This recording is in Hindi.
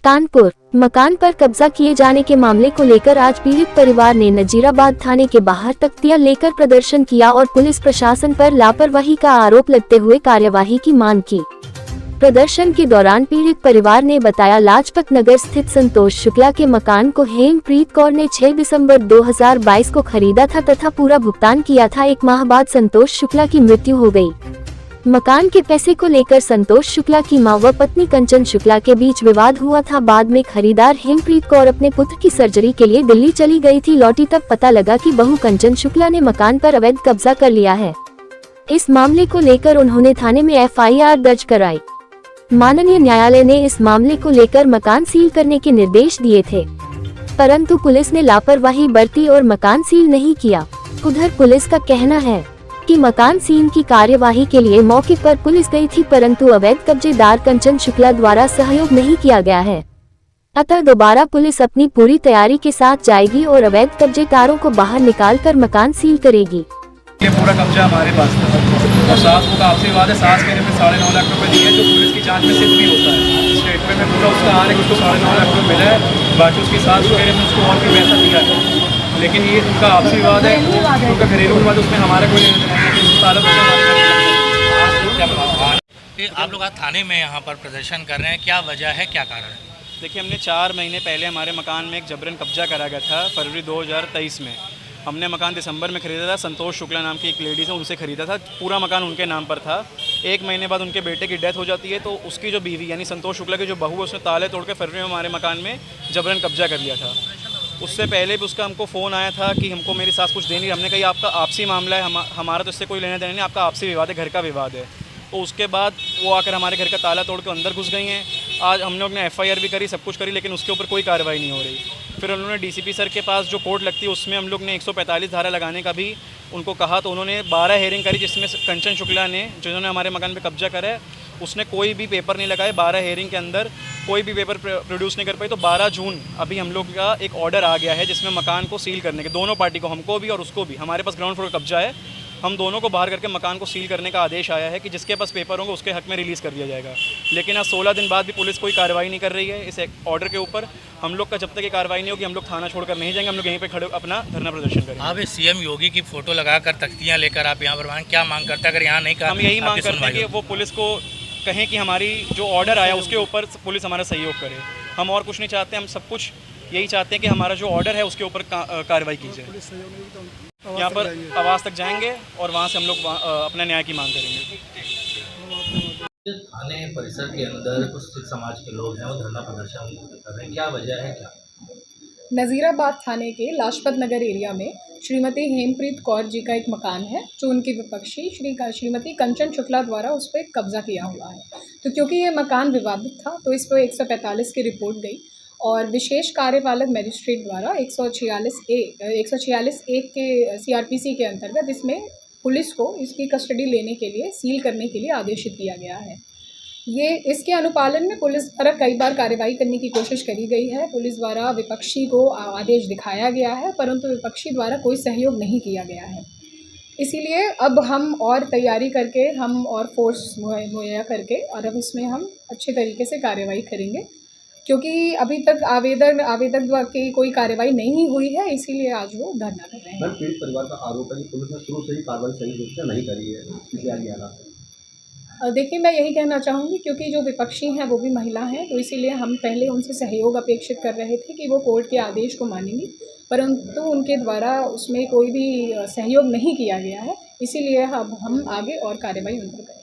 कानपुर मकान पर कब्जा किए जाने के मामले को लेकर आज पीड़ित परिवार ने नजीराबाद थाने के बाहर तख्तियां लेकर प्रदर्शन किया और पुलिस प्रशासन पर लापरवाही का आरोप लगते हुए कार्यवाही की मांग की। प्रदर्शन के दौरान पीड़ित परिवार ने बताया, लाजपत नगर स्थित संतोष शुक्ला के मकान को हेमप्रीत कौर ने 6 दिसंबर 2022 को खरीदा था तथा पूरा भुगतान किया था। 1 माह बाद संतोष शुक्ला की मृत्यु हो गई। मकान के पैसे को लेकर संतोष शुक्ला की मां व पत्नी कंचन शुक्ला के बीच विवाद हुआ था। बाद में खरीदार हेमप्रीत कौर अपने पुत्र की सर्जरी के लिए दिल्ली चली गई थी। लौटी तब पता लगा कि बहू कंचन शुक्ला ने मकान पर अवैध कब्जा कर लिया है। इस मामले को लेकर उन्होंने थाने में FIR दर्ज कराई। माननीय न्यायालय ने इस मामले को लेकर मकान सील करने के निर्देश दिए थे, परंतु पुलिस ने लापरवाही बरती और मकान सील नहीं किया। उधर पुलिस का कहना है कि मकान सील की कार्यवाही के लिए मौके पर पुलिस गई थी, परंतु अवैध कब्जेदार कंचन शुक्ला द्वारा सहयोग नहीं किया गया है। अतः दोबारा पुलिस अपनी पूरी तैयारी के साथ जाएगी और अवैध कब्जेदारों को बाहर निकालकर मकान सील करेगी। ये पूरा कब्जा हमारे पास था और सास को आपसे विवाद है। सास कहने में 9.5 लाख रुपए दिए, जो पुलिस की जांच में सिद्ध भी होता है। स्टेटमेंट में पूरा उसका हाल है कि उसको 9.5 लाख रुपए मिला है, बाकी उसकी सास को कहने में उसको और भी पैसा दिया है। लेकिन ये उनका आपसी विवाद है, उनका घरेलू विवाद, उसमें हमारा कोई आप लोग आज थाने में यहाँ पर प्रदर्शन कर रहे हैं, क्या वजह है, क्या कारण है? देखिए, हमने 4 महीने पहले हमारे मकान में एक जबरन कब्जा करा गया था। फरवरी 2023 में हमने मकान दिसंबर में ख़रीदा था। संतोष शुक्ला नाम की एक लेडी से उनसे ख़रीदा था। पूरा मकान उनके नाम पर था। 1 महीने बाद उनके बेटे की डेथ हो जाती है, तो उसकी जो बीवी यानी संतोष शुक्ला की जो बहू है, उसने ताले तोड़ के फरवरी में हमारे मकान में जबरन कब्जा कर लिया था। उससे पहले भी उसका हमको फ़ोन आया था कि हमको मेरी सास कुछ दे नहीं। हमने कहा आपका आपसी मामला है, हमारा तो इससे कोई लेना देना नहीं, आपका आपसी विवाद है, घर का विवाद है। तो उसके बाद वो आकर हमारे घर का ताला तोड़ के अंदर घुस गई हैं। आज हम लोग ने FIR भी करी, सब कुछ करी, लेकिन उसके ऊपर कोई कार्रवाई नहीं हो रही। फिर उन्होंने DCP सर के पास जो कोर्ट लगती है उसमें हम लोग ने 145 धारा लगाने का भी उनको कहा, तो उन्होंने 12 हेयरिंग करी, जिसमें कंचन शुक्ला ने, जिन्होंने हमारे मकान पे कब्जा करा है, उसने कोई भी पेपर नहीं लगाए। 12 हेयरिंग के अंदर कोई भी पेपर प्रोड्यूस नहीं कर पाई। तो 12 जून अभी हम लोग का एक ऑर्डर आ गया है, जिसमें मकान को सील करने के, दोनों पार्टी को, हमको भी और उसको भी, हमारे पास ग्राउंड फ्लोर कब्जा है, हम दोनों को बाहर करके मकान को सील करने का आदेश आया है कि जिसके पास पेपर होंगे उसके हक में रिलीज़ कर दिया जाएगा। लेकिन आज 16 दिन बाद भी पुलिस कोई कार्रवाई नहीं कर रही है इस ऑर्डर के ऊपर। हम लोग का जब तक ये कार्रवाई नहीं होगी, हम लोग थाना छोड़कर नहीं जाएंगे। हम लोग यहीं पे खड़े अपना धरना प्रदर्शन करेंगे। आप CM योगी की फोटो लगाकर तख्तियाँ लेकर आप यहाँ पर क्या मांग करते हैं? अगर यहाँ नहीं कहा, हम यही मांग करते हैं कि वो पुलिस को कहें कि हमारी जो ऑर्डर आया उसके ऊपर पुलिस हमारा सहयोग करे। हम और कुछ नहीं चाहते, हम सब कुछ यही चाहते हैं कि हमारा जो ऑर्डर है उसके ऊपर कार्रवाई की जाए। यहाँ पर आवाज़ तक जाएंगे और वहाँ से हम लोग अपने न्याय की मांग करेंगे। थाने परिसर के अंदर कुछ सिख समाज के लोग हैं, वो धरना प्रदर्शन कर रहे हैं, क्या वजह है, क्या? नज़ीराबाद थाने के लाजपत नगर एरिया में श्रीमती हेमप्रीत कौर जी का एक मकान है, जो उनकी विपक्षी श्रीमती कंचन शुक्ला द्वारा उस पर कब्जा किया हुआ है। तो क्योंकि ये मकान विवादित था, तो इस पर 145 की रिपोर्ट गई और विशेष कार्यपालक मजिस्ट्रेट द्वारा 146(1) के CRPC के अंतर्गत इसमें पुलिस को इसकी कस्टडी लेने के लिए, सील करने के लिए आदेशित किया गया है। ये इसके अनुपालन में पुलिस द्वारा कई बार कार्रवाई करने की कोशिश करी गई है। पुलिस द्वारा विपक्षी को आदेश दिखाया गया है, परंतु विपक्षी द्वारा कोई सहयोग नहीं किया गया है। इसीलिए अब हम और तैयारी करके, हम और फोर्स मुहैया करके, और अब इसमें हम अच्छे तरीके से कार्रवाई करेंगे, क्योंकि अभी तक आवेदक द्वारा की कोई कार्रवाई नहीं हुई है, इसीलिए आज वो धरना कर रहे हैं। पीड़ित परिवार का आरोप है कि पुलिस ने शुरू से ही कार्रवाई सही रूप से नहीं करी है, इसलिए आगे आना। देखिए, मैं यही कहना चाहूँगी, क्योंकि जो विपक्षी हैं वो भी महिला हैं, तो इसीलिए हम पहले उनसे सहयोग अपेक्षित कर रहे थे कि वो कोर्ट के आदेश को मानेंगी, परंतु उनके द्वारा उसमें कोई भी सहयोग नहीं किया गया है। इसीलिए अब हम आगे और कार्रवाई उन पर करेंगे।